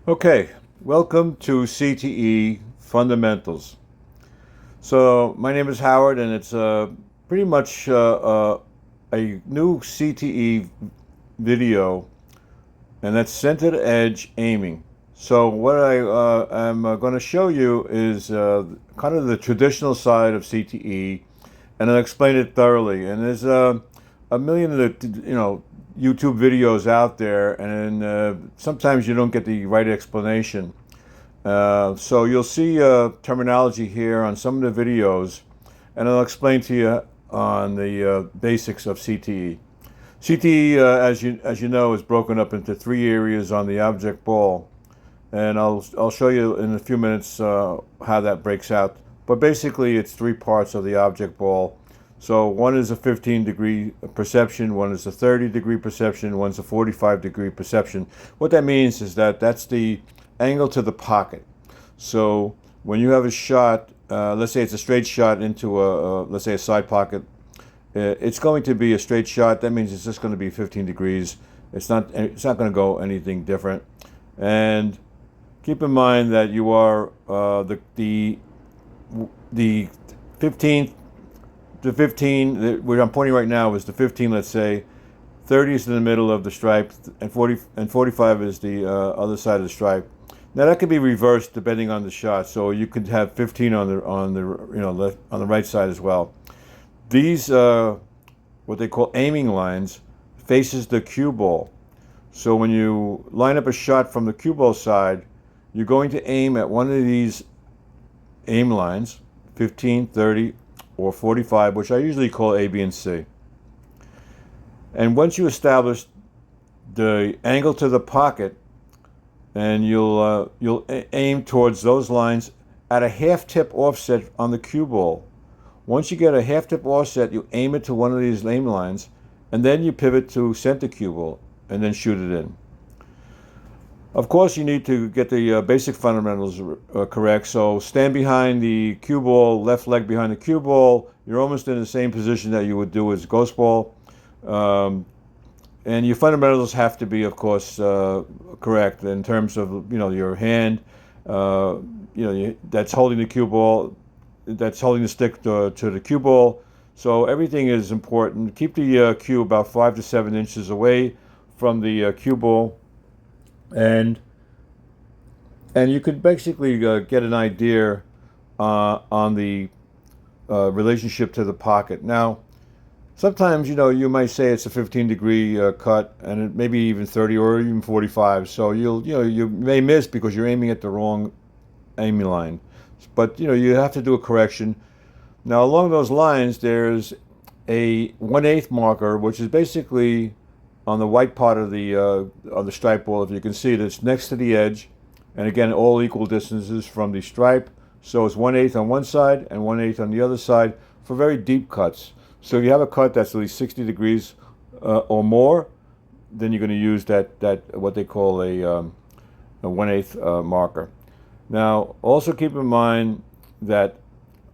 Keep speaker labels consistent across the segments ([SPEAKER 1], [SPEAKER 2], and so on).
[SPEAKER 1] Okay, welcome to CTE Fundamentals. So my name is Howard, and it's pretty much a new CTE video, and that's centered edge aiming. So what I am going to show you is kind of the traditional side of CTE, and I'll explain it thoroughly. And there's a million YouTube videos out there, and sometimes you don't get the right explanation. So you'll see terminology here on some of the videos, and I'll explain to you on the basics of CTE. CTE, as you know, is broken up into three areas on the object ball, and I'll show you in a few minutes how that breaks out. But basically, it's three parts of the object ball. So one is a 15-degree perception, one is a 30-degree perception, one's a 45-degree perception. What that means is that that's the angle to the pocket. So when you have a shot, let's say it's a straight shot into let's say a side pocket, it's going to be a straight shot. That means it's just going to be 15 degrees. It's not going to go anything different. And keep in mind that you are the 15th. The 15, where I'm pointing right now, is the 15, let's say. 30 is in the middle of the stripe, and 45 is the other side of the stripe. Now that could be reversed depending on the shot. So you could have 15 on the left, on the right side as well. These what they call aiming lines faces the cue ball. So when you line up a shot from the cue ball side, you're going to aim at one of these aim lines, 15, 30, or 45, which I usually call A, B, and C. And once you establish the angle to the pocket, and you'll aim towards those lines at a half tip offset on the cue ball. Once you get a half tip offset, you aim it to one of these aim lines, and then you pivot to center cue ball, and then shoot it in. Of course, you need to get the basic fundamentals correct. So stand behind the cue ball, left leg behind the cue ball. You're almost in the same position that you would do as ghost ball. And your fundamentals have to be, of course, correct in terms of your hand, that's holding the cue ball, that's holding the stick to the cue ball. So everything is important. Keep the cue about 5 to 7 inches away from the cue ball. And you could basically get an idea on the relationship to the pocket. Now, sometimes you might say it's a 15-degree cut, and it may be even 30 or even 45. So you may miss because you're aiming at the wrong aiming line. But you have to do a correction. Now, along those lines, there's a 1/8 marker, which is basically on the white part of the stripe ball. If you can see it, it's next to the edge, and again, all equal distances from the stripe. So it's 1/8 on one side and 1/8 on the other side for very deep cuts. So if you have a cut that's at least 60 degrees or more, then you're going to use that what they call a 1/8 marker. Now, also keep in mind that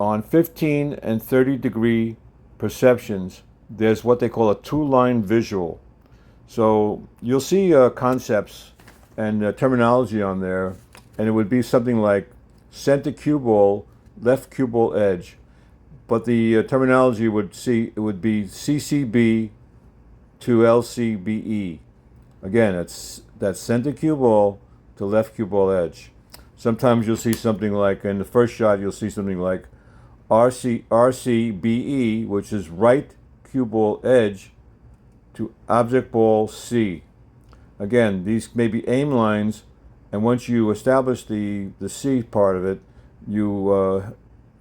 [SPEAKER 1] on 15 and 30 degree perceptions, there's what they call a two-line visual. So you'll see concepts and terminology on there, and it would be something like center cue ball, left cue ball edge. But the terminology would be CCB to LCBE. Again, that's center cue ball to left cue ball edge. Sometimes you'll see something like, in the first shot, you'll see something like RCBE, which is right cue ball edge to object ball C. Again, these may be aim lines, and once you establish the C part of it,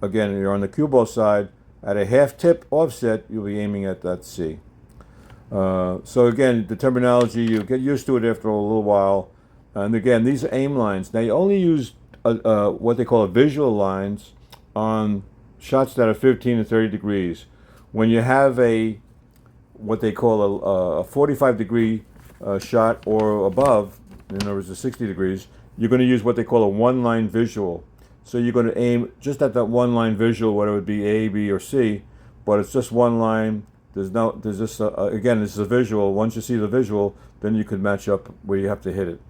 [SPEAKER 1] again, you're on the cue ball side. At a half tip offset, you'll be aiming at that C. So again, the terminology, you get used to it after a little while. And again, these are aim lines. Now, you only use what they call visual lines on shots that are 15 to 30 degrees. When you have what they call a 45-degree shot or above, in other words, the 60 degrees, you're going to use what they call a one-line visual. So you're going to aim just at that one-line visual, whether it be A, B, or C, but it's just one line. There's just again, this is a visual. Once you see the visual, then you can match up where you have to hit it.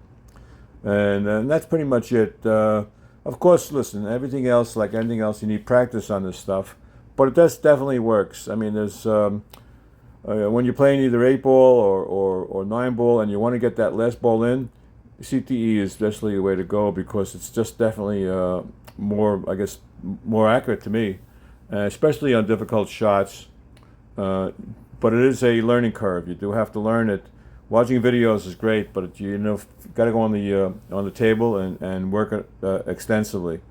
[SPEAKER 1] And that's pretty much it. Of course, listen, everything else, like anything else, you need practice on this stuff, but it does definitely works. I mean, there's when you're playing either 8 ball or 9 ball and you want to get that last ball in, CTE is definitely the way to go because it's just definitely more, I guess, more accurate to me, especially on difficult shots. But it is a learning curve. You do have to learn it. Watching videos is great, but you know, got to go on the table and work it extensively.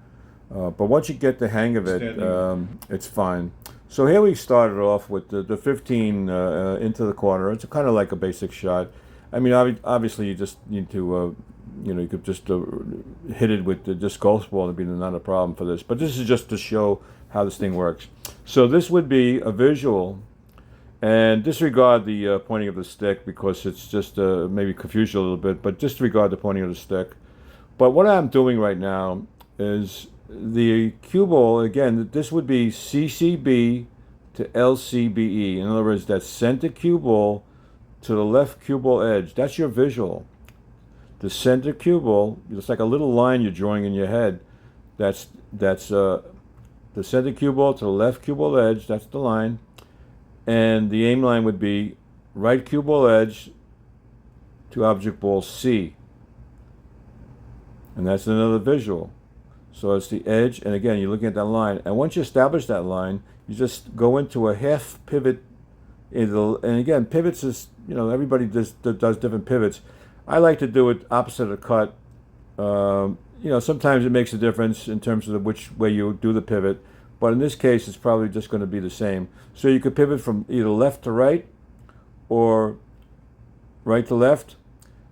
[SPEAKER 1] But once you get the hang of it, it's fine. So here we started off with the 15 into the corner. It's kind of like a basic shot. I mean, obviously you just need to, you know, you could just hit it with the disc golf ball and be not a problem for this. But this is just to show how this thing works. So this would be a visual, and disregard the pointing of the stick because it's just maybe confuse you a little bit, but disregard the pointing of the stick. But what I'm doing right now is the cue ball, again, this would be CCB to LCBE. In other words, that's center cue ball to the left cue ball edge. That's your visual. The center cue ball, it's like a little line you're drawing in your head. That's the center cue ball to the left cue ball edge. That's the line. And the aim line would be right cue ball edge to object ball C. And that's another visual. So it's the edge, and again, you're looking at that line. And once you establish that line, you just go into a half pivot. And again, pivots is, you know, everybody does different pivots. I like to do it opposite of cut. You know, sometimes it makes a difference in terms of which way you do the pivot. But in this case, it's probably just going to be the same. So you could pivot from either left to right or right to left.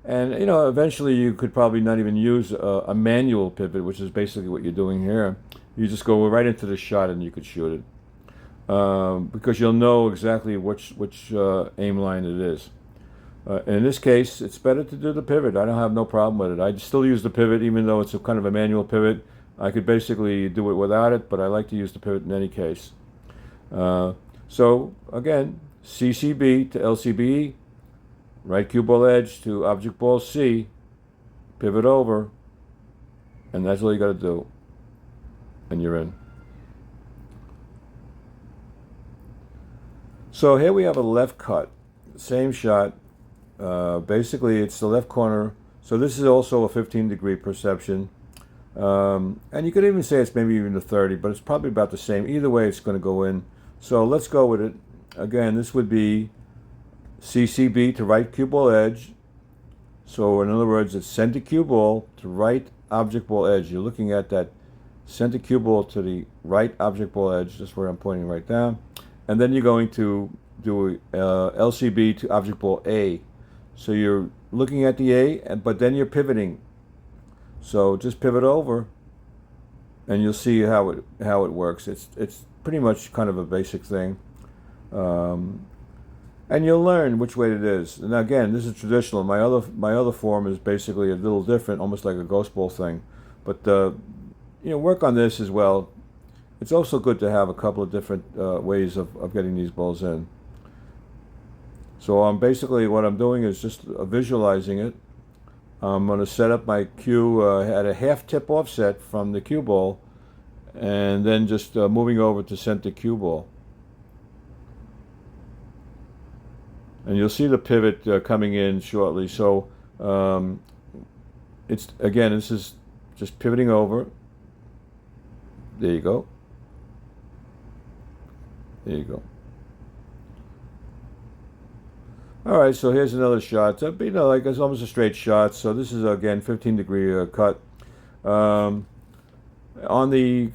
[SPEAKER 1] And, you know, eventually you could probably not even use a manual pivot, which is basically what you're doing here. You just go right into the shot and you could shoot it. Because you'll know exactly which aim line it is. In this case, it's better to do the pivot. I don't have no problem with it. I still use the pivot even though it's a kind of a manual pivot. I could basically do it without it, but I like to use the pivot in any case. So, again, CCB to LCBE, right cue ball edge to object ball C, pivot over, and that's all you got to do, and you're in. So here we have a left cut, same shot. Basically, it's the left corner. So this is also a 15-degree perception. And you could even say it's maybe even a 30, but it's probably about the same. Either way, it's going to go in. So let's go with it. Again, this would be CCB to right cue ball edge. So in other words, it's center cue ball to right object ball edge. You're looking at that center cue ball to the right object ball edge. That's where I'm pointing right now. And then you're going to do LCB to object ball A. So you're looking at the A, but then you're pivoting. So just pivot over, and you'll see how it works. It's pretty much kind of a basic thing, and you'll learn which way it is. And again, this is traditional. My other form is basically a little different, almost like a ghost ball thing. But you know, work on this as well. It's also good to have a couple of different ways of getting these balls in. So basically what I'm doing is just visualizing it. I'm going to set up my cue at a half tip offset from the cue ball, and then just moving over to center cue ball. And you'll see the pivot coming in shortly. So it's, again, this is just pivoting over. There you go. There you go. All right, so here's another shot. You know, like it's almost a straight shot. So this is again 15-degree cut. On the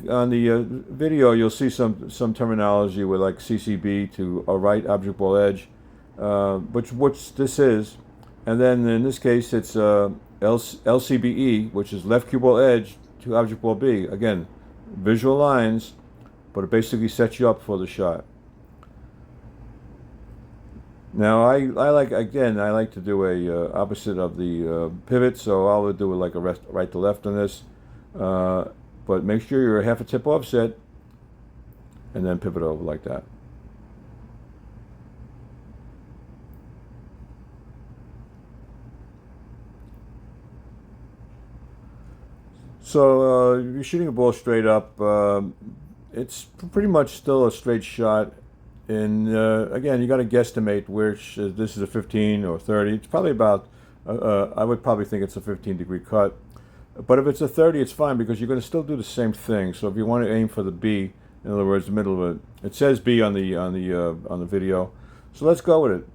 [SPEAKER 1] video, you'll see some terminology with like CCB to a right object ball edge, which this is, and then in this case it's LCBE, which is left cue ball edge to object ball B. Again, visual lines, but it basically sets you up for the shot. Now I like to do a opposite of the pivot, so I'll do it like a right to left on this, but make sure you're half a tip offset, and then pivot over like that. So you're shooting a ball straight up. It's pretty much still a straight shot. And again, you got to guesstimate which this is a 15 or 30. It's probably about, I would probably think it's a 15-degree cut. But if it's a 30, it's fine because you're going to still do the same thing. So if you want to aim for the B, in other words, the middle of it, it says B on the video. So let's go with it.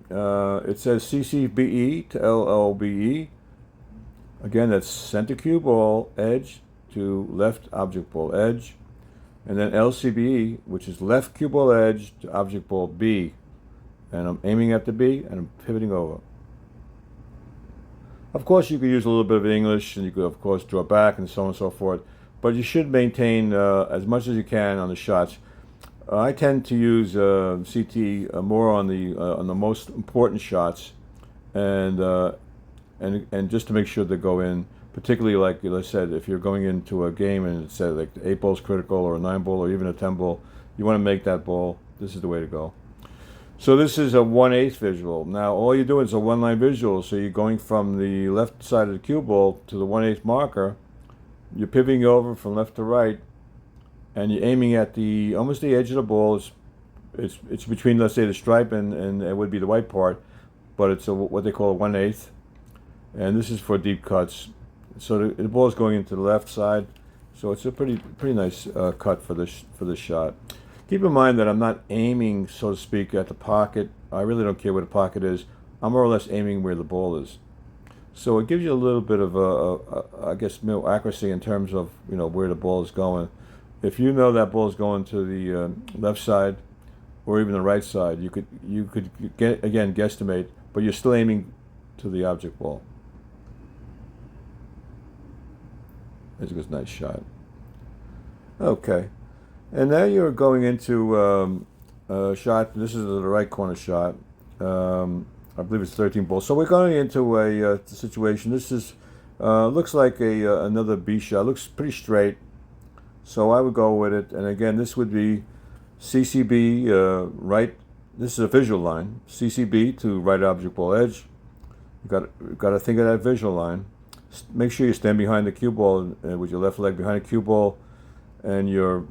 [SPEAKER 1] It says CCBE to LLBE. Again, that's center cue ball edge to left object ball edge. And then LCBE, which is left cue ball edge to object ball B. And I'm aiming at the B and I'm pivoting over. Of course, you could use a little bit of English and you could, of course, draw back and so on and so forth. But you should maintain as much as you can on the shots. I tend to use CTE more on the most important shots, and just to make sure they go in. Particularly, like I said, if you're going into a game and it says like 8 ball's critical or a 9 ball or even a 10 ball, you want to make that ball. This is the way to go. So this is a 1/8 visual. Now all you're doing is a one-line visual. So you're going from the left side of the cue ball to the 1/8 marker. You're pivoting over from left to right, and you're aiming at the almost the edge of the ball. It's between, let's say, the stripe and it would be the white part, but it's what they call a 1/8, and this is for deep cuts. So the ball is going into the left side, so it's a pretty nice cut for this shot. Keep in mind that I'm not aiming, so to speak, at the pocket. I really don't care where the pocket is. I'm more or less aiming where the ball is. So it gives you a little bit of I guess, more accuracy in terms of where the ball is going. If you know that ball is going to the left side or even the right side, you could again guesstimate, but you're still aiming to the object ball. It's a nice shot. Okay, and now you're going into a shot. This is the right corner shot. I believe it's 13 balls. So we're going into a situation. This is looks like another B shot. Looks pretty straight. So I would go with it. And again, this would be CCB right. This is a visual line. CCB to right object ball edge. You got to think of that visual line. Make sure you stand behind the cue ball with your left leg behind the cue ball, and your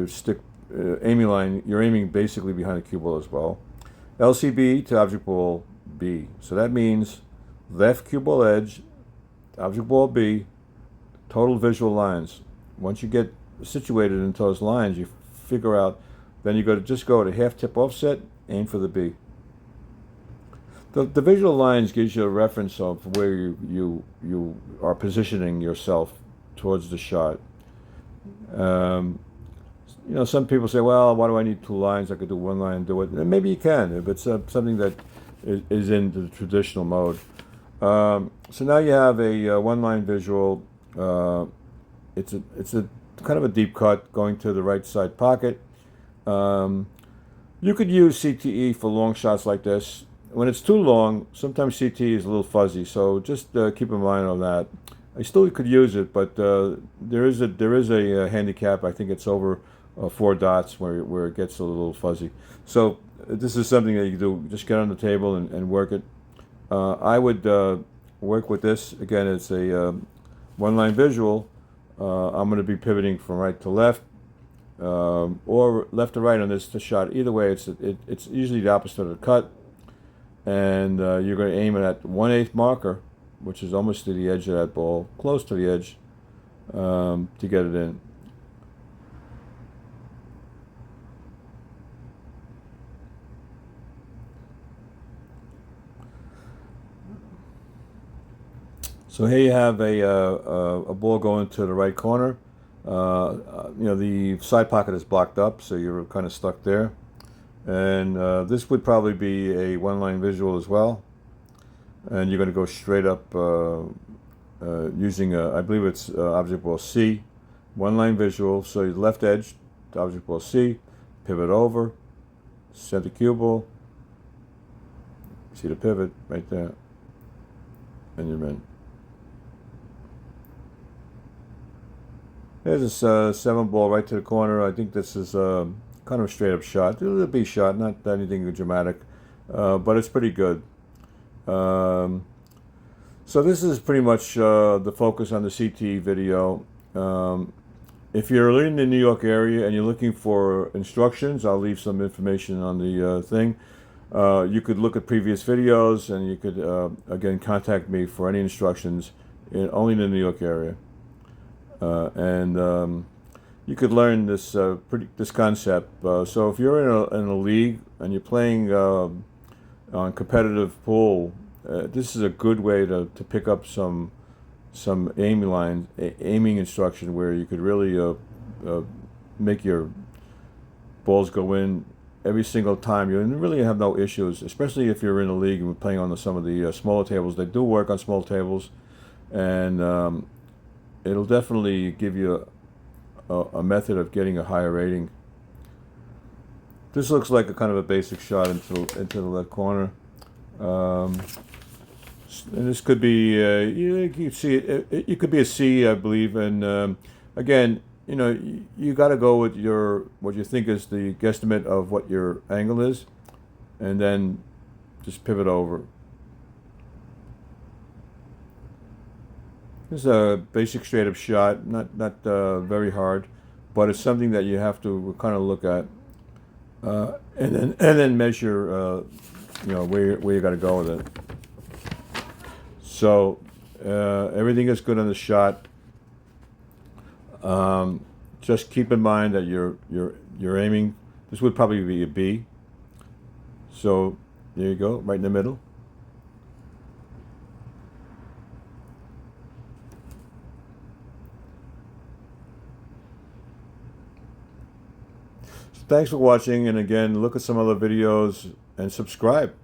[SPEAKER 1] stick aiming line. You're aiming basically behind the cue ball as well. LCB to object ball B. So that means left cue ball edge, object ball B, total visual lines. Once you get situated into those lines, you figure out. Then you just go to half tip offset, aim for the B. The visual lines gives you a reference of where you are positioning yourself towards the shot. Some people say, well, why do I need 2 lines? I could do 1 line and do it. And maybe you can if it's something that is in the traditional mode. So now you have a 1-line visual. It's a kind of a deep cut going to the right side pocket. You could use CTE for long shots like this. When it's too long, sometimes CTE is a little fuzzy, so just keep in mind on that. I still could use it, but there is a handicap. I think it's over 4 dots where it gets a little fuzzy. So this is something that you do. Just get on the table and work it. I would work with this. Again, it's a 1-line visual. I'm going to be pivoting from right to left or left to right on this shot. Either way, it's usually the opposite of the cut. And you're going to aim it at 1/8 marker, which is almost to the edge of that ball, close to the edge, to get it in. So here you have a ball going to the right corner. The side pocket is blocked up, so you're kind of stuck there. And this would probably be a 1-line visual as well. And you're going to go straight up using, I believe it's object ball C. 1-line visual, so your left edge to object ball C, pivot over, center cue ball. See the pivot right there. And you're in. There's this 7 ball right to the corner. I think this is kind of a straight up shot. It's a B shot, not anything dramatic, but it's pretty good. So So this is pretty much the focus on the CTE video. If you're in the New York area and you're looking for instructions, I'll leave some information on the thing. You could look at previous videos, and you could again contact me for any instructions only in the New York area. And you could learn this concept. So if you're in a league and you're playing on competitive pool, this is a good way to pick up some aiming instruction where you could really make your balls go in every single time. You really have no issues, especially if you're in a league and we're playing on some of the smaller tables. They do work on small tables, and it'll definitely give you a method of getting a higher rating. This looks like a kind of a basic shot into the left corner. And this could be, you see it could be a C, I believe. And again, you got to go with what you think is the guesstimate of what your angle is, and then just pivot over. This is a basic straight up shot, not very hard, but it's something that you have to kind of look at, and then measure, where you got to go with it. So everything is good on the shot. Just keep in mind that you're aiming. This would probably be a B. So there you go, right in the middle. So thanks for watching, and again, look at some other videos and subscribe.